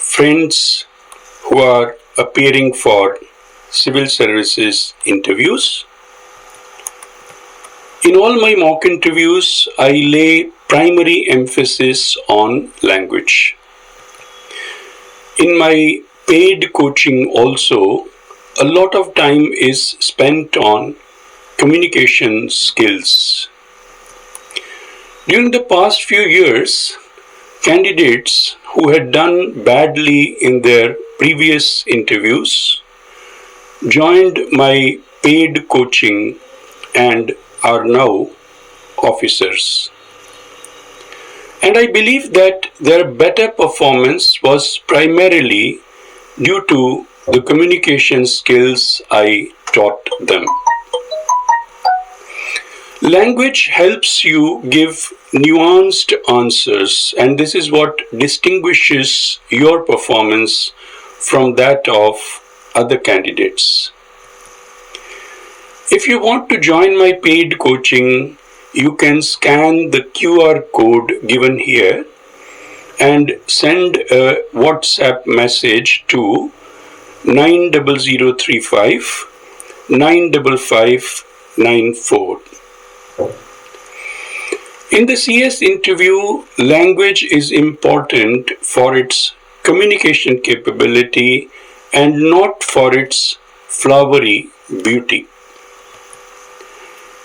friends who are appearing for civil services interviews. In all my mock interviews, I lay primary emphasis on language. In my paid coaching also, a lot of time is spent on communication skills. During the past few years, candidates who had done badly in their previous interviews joined my paid coaching and are now officers. And I believe that their better performance was primarily due to the communication skills I taught them. Language helps you give nuanced answers, and this is what distinguishes your performance from that of other candidates. If you want to join my paid coaching, you can scan the QR code given here and send a WhatsApp message to 90035 95594. In the CS interview, language is important for its communication capability and not for its flowery beauty.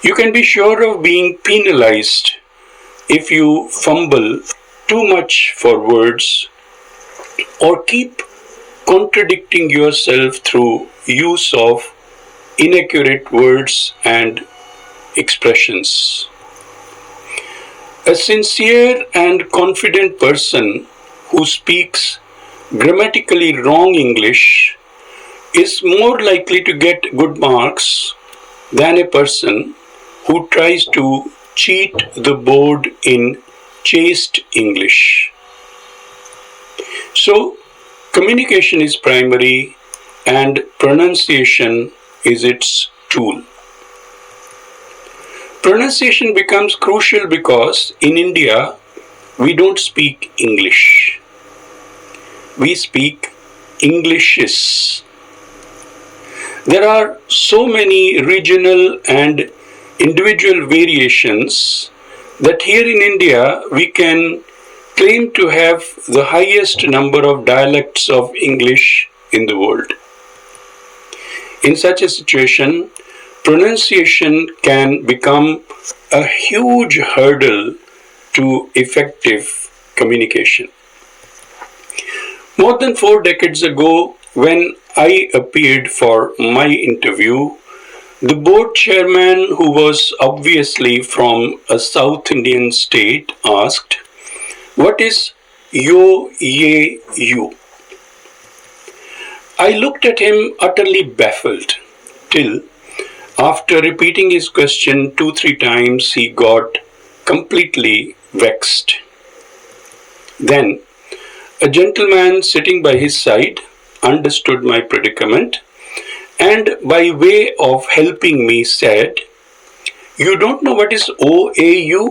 You can be sure of being penalized if you fumble too much for words or keep contradicting yourself through use of inaccurate words and expressions. A sincere and confident person who speaks grammatically wrong English is more likely to get good marks than a person who tries to cheat the board in chaste English. So, communication is primary and pronunciation is its tool. Pronunciation becomes crucial because in India we don't speak English. We speak Englishes. There are so many regional and individual variations that here in India we can claim to have the highest number of dialects of English in the world. In such a situation, pronunciation can become a huge hurdle to effective communication. More than 4 decades ago, when I appeared for my interview, the board chairman, who was obviously from a South Indian state, asked, "What is yo, ye, you?" I looked at him utterly baffled till, after repeating his question 2-3 times, he got completely vexed. Then, a gentleman sitting by his side understood my predicament and by way of helping me said, "You don't know what is OAU?"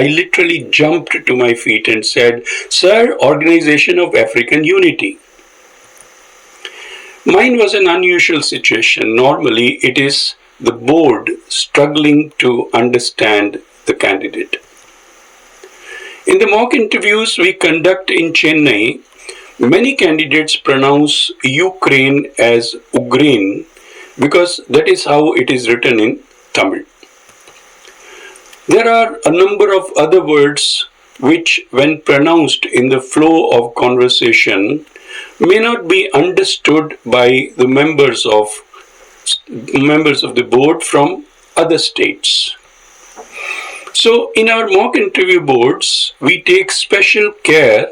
I literally jumped to my feet and said, "Sir, Organization of African Unity." Mine was an unusual situation. Normally, it is the board struggling to understand the candidate. In the mock interviews we conduct in Chennai, many candidates pronounce Ukraine as Ukraine because that is how it is written in Tamil. There are a number of other words which, when pronounced in the flow of conversation, may not be understood by the members of the board from other states. So, in our mock interview boards, we take special care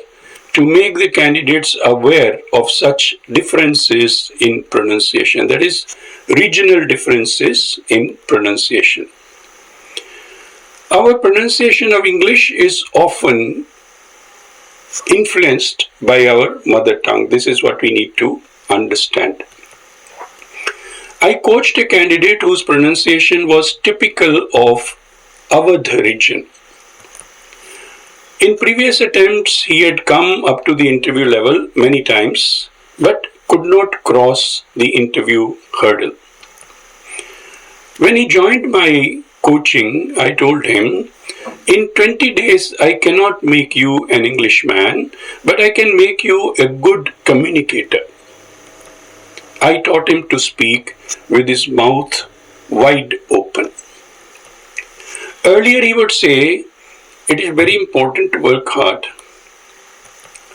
to make the candidates aware of such differences in pronunciation, that is, regional differences in pronunciation. Our pronunciation of English is often influenced by our mother tongue. This is what we need to understand. I coached a candidate whose pronunciation was typical of Awadh region. In previous attempts, he had come up to the interview level many times, but could not cross the interview hurdle. When he joined my coaching, I told him, in 20 days, I cannot make you an Englishman, but I can make you a good communicator. I taught him to speak with his mouth wide open. Earlier he would say, it is very important to work hard.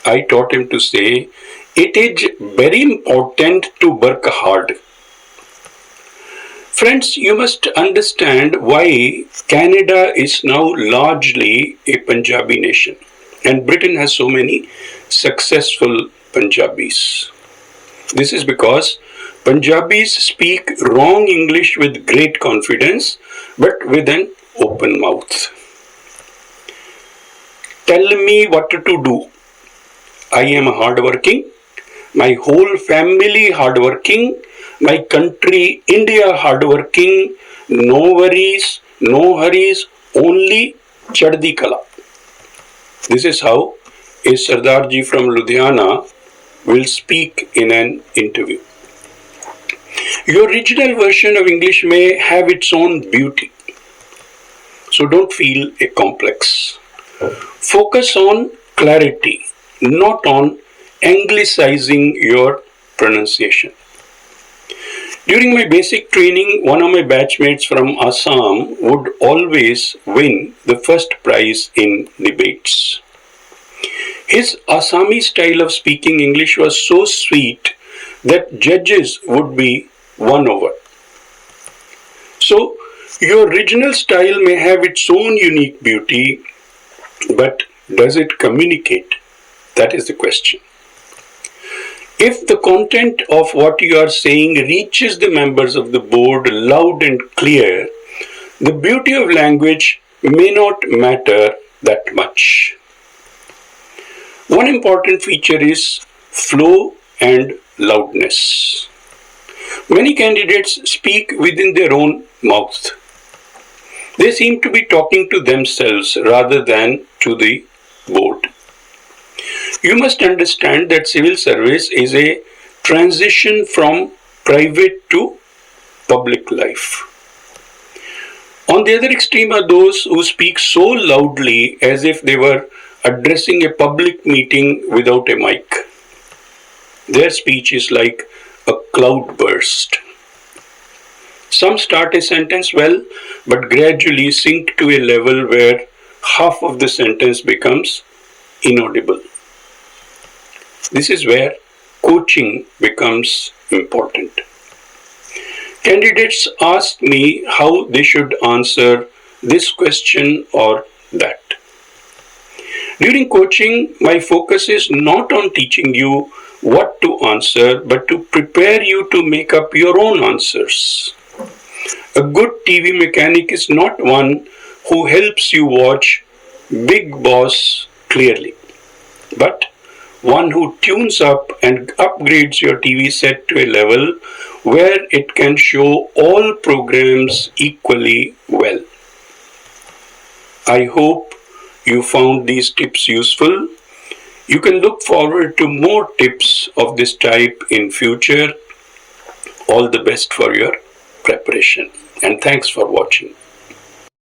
I taught him to say, it is very important to work hard. Friends, you must understand why Canada is now largely a Punjabi nation and Britain has so many successful Punjabis. This is because Punjabis speak wrong English with great confidence but with an open mouth. Tell me what to do. I am hardworking, my whole family hardworking, my country India hardworking, no worries, no hurries, only Chaddi Kala. This is how a Sardarji from Ludhiana will speak in an interview. Your original version of English may have its own beauty, so don't feel a complex. Focus on clarity, not on anglicizing your pronunciation. During my basic training, one of my batchmates from Assam would always win the first prize in debates. His Assami style of speaking English was so sweet that judges would be won over. So, your original style may have its own unique beauty, but does it communicate? That is the question. If the content of what you are saying reaches the members of the board loud and clear, the beauty of language may not matter that much. One important feature is flow and loudness. Many candidates speak within their own mouth. They seem to be talking to themselves rather than to the board. You must understand that civil service is a transition from private to public life. On the other extreme are those who speak so loudly as if they were addressing a public meeting without a mic. Their speech is like a cloudburst. Some start a sentence well, but gradually sink to a level where half of the sentence becomes inaudible. This is where coaching becomes important. Candidates ask me how they should answer this question or that. During coaching, my focus is not on teaching you what to answer, but to prepare you to make up your own answers. A good TV mechanic is not one who helps you watch Bigg Boss clearly, but one who tunes up and upgrades your TV set to a level where it can show all programs equally well. I hope you found these tips useful. You can look forward to more tips of this type in future. All the best for your preparation, and thanks for watching.